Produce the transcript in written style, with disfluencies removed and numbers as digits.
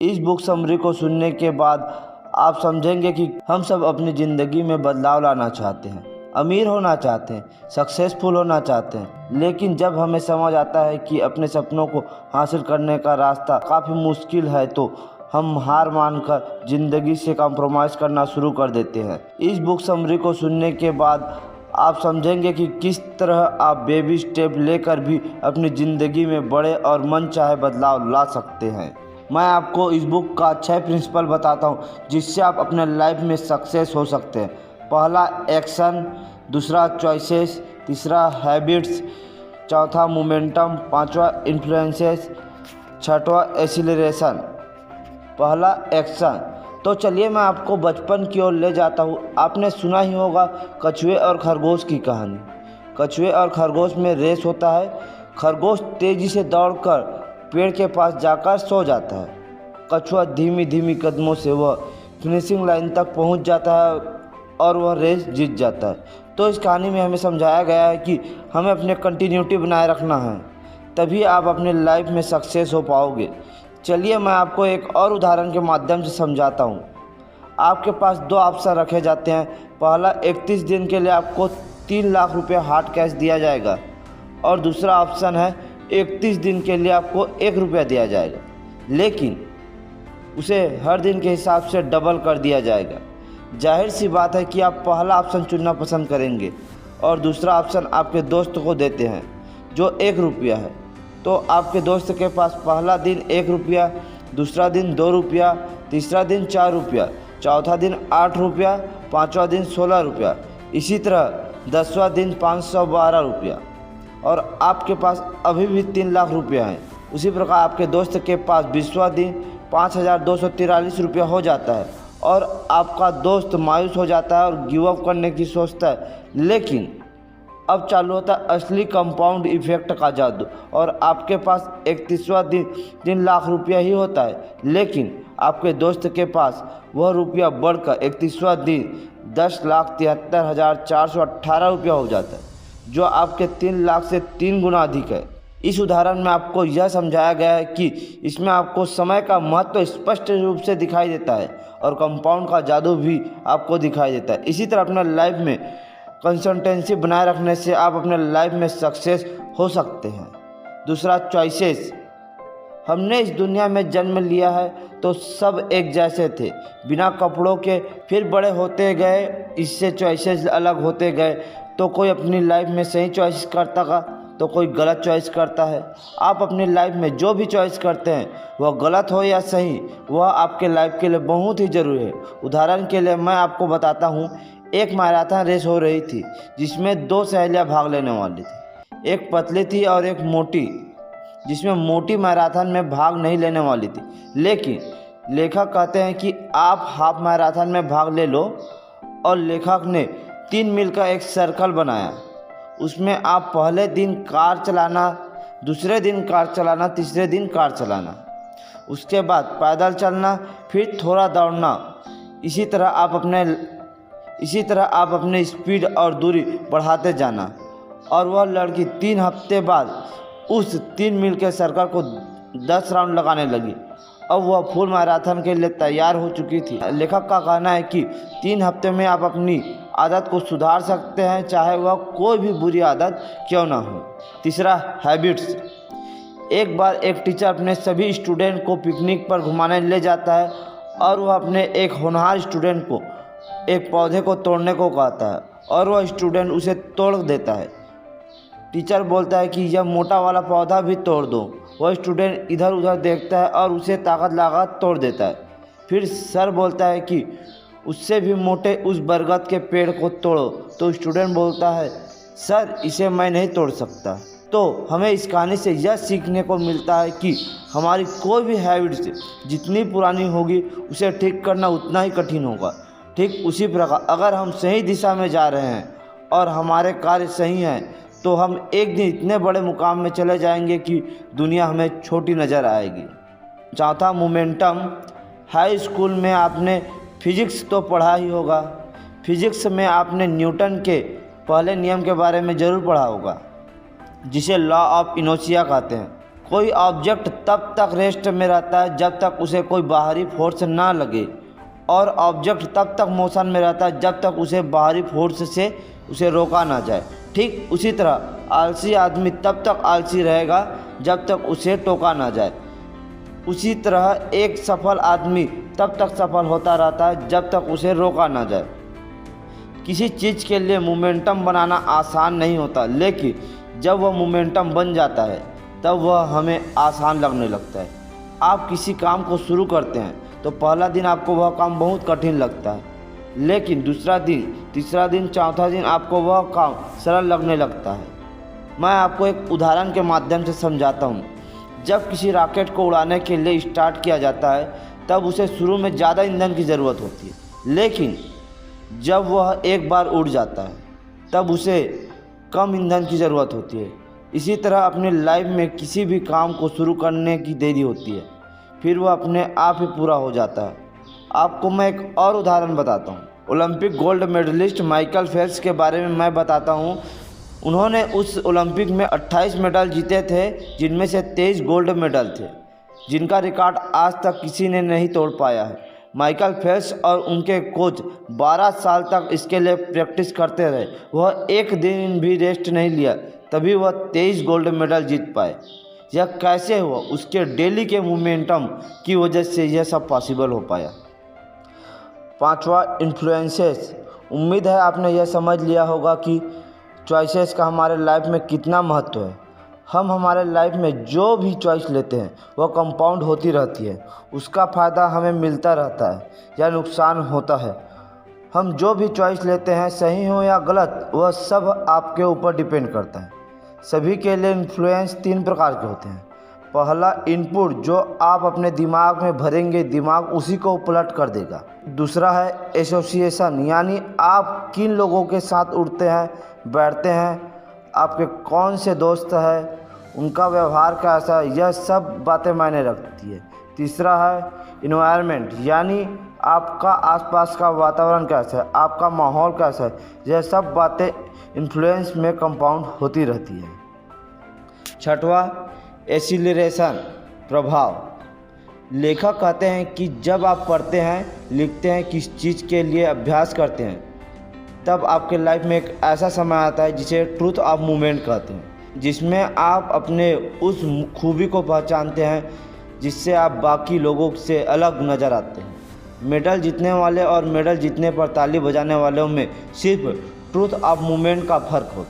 इस book summary को सुनने के बाद आप समझेंगे कि हम सब अपनी ज़िंदगी में बदलाव लाना चाहते हैं, अमीर होना चाहते हैं, सक्सेसफुल होना चाहते हैं। लेकिन जब हमें समझ आता है कि अपने सपनों को हासिल करने का रास्ता काफ़ी मुश्किल है तो हम हार मानकर ज़िंदगी से कॉम्प्रोमाइज़ करना शुरू कर देते हैं। इस बुक समरी को सुनने के बाद आप समझेंगे कि किस तरह आप बेबी स्टेप लेकर भी अपनी ज़िंदगी में बड़े और मनचाहे बदलाव ला सकते हैं। मैं आपको इस बुक का 6 प्रिंसिपल बताता हूँ जिससे आप अपने लाइफ में सक्सेस हो सकते हैं। पहला एक्शन, दूसरा चॉइसेस, तीसरा हैबिट्स, चौथा मोमेंटम, पांचवा इन्फ्लुएंसेस, छठवां एक्सीलरेशन। पहला एक्शन। तो चलिए मैं आपको बचपन की ओर ले जाता हूँ। आपने सुना ही होगा कछुए और खरगोश की कहानी। कछुए और खरगोश में रेस होता है। खरगोश तेज़ी से दौड़कर पेड़ के पास जाकर सो जाता है। कछुआ धीमी धीमी कदमों से वह फिनिशिंग लाइन तक पहुंच जाता है और वह रेस जीत जाता है। तो इस कहानी में हमें समझाया गया है कि हमें अपने कंटिन्यूटी बनाए रखना है, तभी आप अपने लाइफ में सक्सेस हो पाओगे। चलिए मैं आपको एक और उदाहरण के माध्यम से समझाता हूँ। आपके पास 2 ऑप्शन रखे जाते हैं। पहला, 31 दिन के लिए आपको 3 लाख रुपये हार्ड कैश दिया जाएगा और दूसरा ऑप्शन है 31 दिन के लिए आपको 1 रुपया दिया जाएगा, लेकिन उसे हर दिन के हिसाब से डबल कर दिया जाएगा। जाहिर सी बात है कि आप पहला ऑप्शन चुनना पसंद करेंगे और दूसरा ऑप्शन आपके दोस्त को देते हैं जो 1 रुपया है। तो आपके दोस्त के पास पहला दिन 1 रुपया, दूसरा दिन 2 रुपया, तीसरा दिन 4 रुपया, चौथा दिन 8 रुपया, पाँचवा दिन 16 रुपया, इसी तरह 10वां दिन 512 रुपया और आपके पास अभी भी 3 लाख रुपया हैं। उसी प्रकार आपके दोस्त के पास 20वां दिन 5243 रुपया हो जाता है और आपका दोस्त मायूस हो जाता है और गिव अप करने की सोचता है। लेकिन अब चालू होता है असली कंपाउंड इफेक्ट का जादू और आपके पास 31वां दिन 3 लाख रुपया ही होता है, लेकिन आपके दोस्त के पास वह रुपया बढ़कर 31वां दिन 10,73,418 रुपया हो जाता है, जो आपके 3 लाख से 3 गुना अधिक है। इस उदाहरण में आपको यह समझाया गया है कि इसमें आपको समय का महत्व स्पष्ट रूप से दिखाई देता है और कंपाउंड का जादू भी आपको दिखाई देता है। इसी तरह अपने लाइफ में कंसिस्टेंसी बनाए रखने से आप अपने लाइफ में सक्सेस हो सकते हैं। दूसरा, चॉइसेस। हमने इस दुनिया में जन्म लिया है तो सब एक जैसे थे, बिना कपड़ों के। फिर बड़े होते गए, इससे चॉइसेस अलग होते गए। तो कोई अपनी लाइफ में सही चॉइस करता का तो कोई गलत चॉइस करता है। आप अपनी लाइफ में जो भी चॉइस करते हैं वह गलत हो या सही, वह आपके लाइफ के लिए बहुत ही ज़रूरी है। उदाहरण के लिए मैं आपको बताता हूँ, एक मैराथन रेस हो रही थी जिसमें 2 सहेलियाँ भाग लेने वाली थी। एक पतली थी और एक मोटी, जिसमें मोटी मैराथन में भाग नहीं लेने वाली थी। लेकिन लेखक कहते हैं कि आप हाफ मैराथन में भाग ले लो और लेखक ने 3 मील का एक सर्कल बनाया। उसमें आप पहले दिन कार चलाना, दूसरे दिन कार चलाना, तीसरे दिन कार चलाना, उसके बाद पैदल चलना, फिर थोड़ा दौड़ना। इसी तरह आप अपने स्पीड और दूरी बढ़ाते जाना। और वह लड़की 3 हफ्ते बाद उस 3 मील के सर्कल को 10 राउंड लगाने लगी। अब वह फुल मैराथन के लिए तैयार हो चुकी थी। लेखक का कहना है कि 3 हफ्ते में आप अपनी आदत को सुधार सकते हैं, चाहे वह कोई भी बुरी आदत क्यों ना हो। तीसरा, हैबिट्स। एक बार एक टीचर अपने सभी स्टूडेंट को पिकनिक पर घुमाने ले जाता है और वह अपने एक होनहार स्टूडेंट को एक पौधे को तोड़ने को कहता है और वह स्टूडेंट उसे तोड़ देता है। टीचर बोलता है कि यह मोटा वाला पौधा भी तोड़ दो। वह स्टूडेंट इधर उधर देखता है और उसे ताकत लगा तोड़ देता है। फिर सर बोलता है कि उससे भी मोटे उस बरगद के पेड़ को तोड़ो। तो स्टूडेंट बोलता है, सर इसे मैं नहीं तोड़ सकता। तो हमें इस कहानी से यह सीखने को मिलता है कि हमारी कोई भी हैबिट जितनी पुरानी होगी उसे ठीक करना उतना ही कठिन होगा। ठीक उसी प्रकार अगर हम सही दिशा में जा रहे हैं और हमारे कार्य सही हैं तो हम एक दिन इतने बड़े मुकाम में चले जाएंगे कि दुनिया हमें छोटी नज़र आएगी। चौथा, मोमेंटम। हाई स्कूल में आपने फिजिक्स तो पढ़ा ही होगा। फिजिक्स में आपने न्यूटन के पहले नियम के बारे में ज़रूर पढ़ा होगा, जिसे लॉ ऑफ इनर्शिया कहते हैं। कोई ऑब्जेक्ट तब तक रेस्ट में रहता है जब तक उसे कोई बाहरी फोर्स ना लगे, और ऑब्जेक्ट तब तक मोशन में रहता है जब तक उसे बाहरी फोर्स से उसे रोका ना जाए। ठीक उसी तरह आलसी आदमी तब तक आलसी रहेगा जब तक उसे टोका ना जाए। उसी तरह एक सफल आदमी तब तक सफल होता रहता है जब तक उसे रोका ना जाए। किसी चीज़ के लिए मोमेंटम बनाना आसान नहीं होता, लेकिन जब वह मोमेंटम बन जाता है तब वह हमें आसान लगने लगता है। आप किसी काम को शुरू करते हैं तो पहला दिन आपको वह काम बहुत कठिन लगता है, लेकिन दूसरा दिन, तीसरा दिन, चौथा दिन आपको वह काम सरल लगने लगता है। मैं आपको एक उदाहरण के माध्यम से समझाता हूँ। जब किसी रॉकेट को उड़ाने के लिए स्टार्ट किया जाता है तब उसे शुरू में ज़्यादा ईंधन की ज़रूरत होती है, लेकिन जब वह एक बार उड़ जाता है तब उसे कम ईंधन की ज़रूरत होती है। इसी तरह अपनी लाइफ में किसी भी काम को शुरू करने की देरी होती है, फिर वह अपने आप ही पूरा हो जाता है। आपको मैं एक और उदाहरण बताता हूँ। Olympic gold medallist Michael Phelps के बारे में मैं बताता हूँ। उन्होंने उस ओलंपिक में 28 मेडल जीते थे, जिनमें से 23 गोल्ड मेडल थे, जिनका रिकॉर्ड आज तक किसी ने नहीं तोड़ पाया है। माइकल फेल्प्स और उनके कोच 12 साल तक इसके लिए प्रैक्टिस करते रहे। वह एक दिन भी रेस्ट नहीं लिया, तभी वह 23 गोल्ड मेडल जीत पाए। यह कैसे हुआ? उसके डेली के मोमेंटम की वजह से यह सब पॉसिबल हो पाया। पांचवा, इन्फ्लुएंसेस। उम्मीद है आपने यह समझ लिया होगा कि चॉइसेस का हमारे लाइफ में कितना महत्व है। हम हमारे लाइफ में जो भी चॉइस लेते हैं वह कंपाउंड होती रहती है। उसका फ़ायदा हमें मिलता रहता है या नुकसान होता है। हम जो भी चॉइस लेते हैं, सही हो या गलत, वह सब आपके ऊपर डिपेंड करता है। सभी के लिए इन्फ्लुएंस 3 प्रकार के होते हैं। पहला, इनपुट, जो आप अपने दिमाग में भरेंगे, दिमाग उसी को पलट कर देगा। दूसरा है एसोसिएशन, यानी आप किन लोगों के साथ उठते हैं, बैठते हैं, आपके कौन से दोस्त हैं, उनका व्यवहार कैसा है, यह सब बातें मायने रखती है। तीसरा है इन्वायरमेंट, यानी आपका आसपास का वातावरण कैसा है, आपका माहौल कैसा है, यह सब बातें इन्फ्लुएंस में कंपाउंड होती रहती है। छठवा, एक्सीलरेशन, प्रभाव। लेखक कहते हैं कि जब आप पढ़ते हैं, लिखते हैं, किस चीज़ के लिए अभ्यास करते हैं, तब आपके लाइफ में एक ऐसा समय आता है जिसे ट्रूथ ऑफ मूवमेंट कहते हैं, जिसमें आप अपने उस खूबी को पहचानते हैं जिससे आप बाकी लोगों से अलग नज़र आते हैं। मेडल जीतने वाले और मेडल जीतने पर ताली बजाने वालों में सिर्फ ट्रूथ ऑफ मूवमेंट का फ़र्क होता है।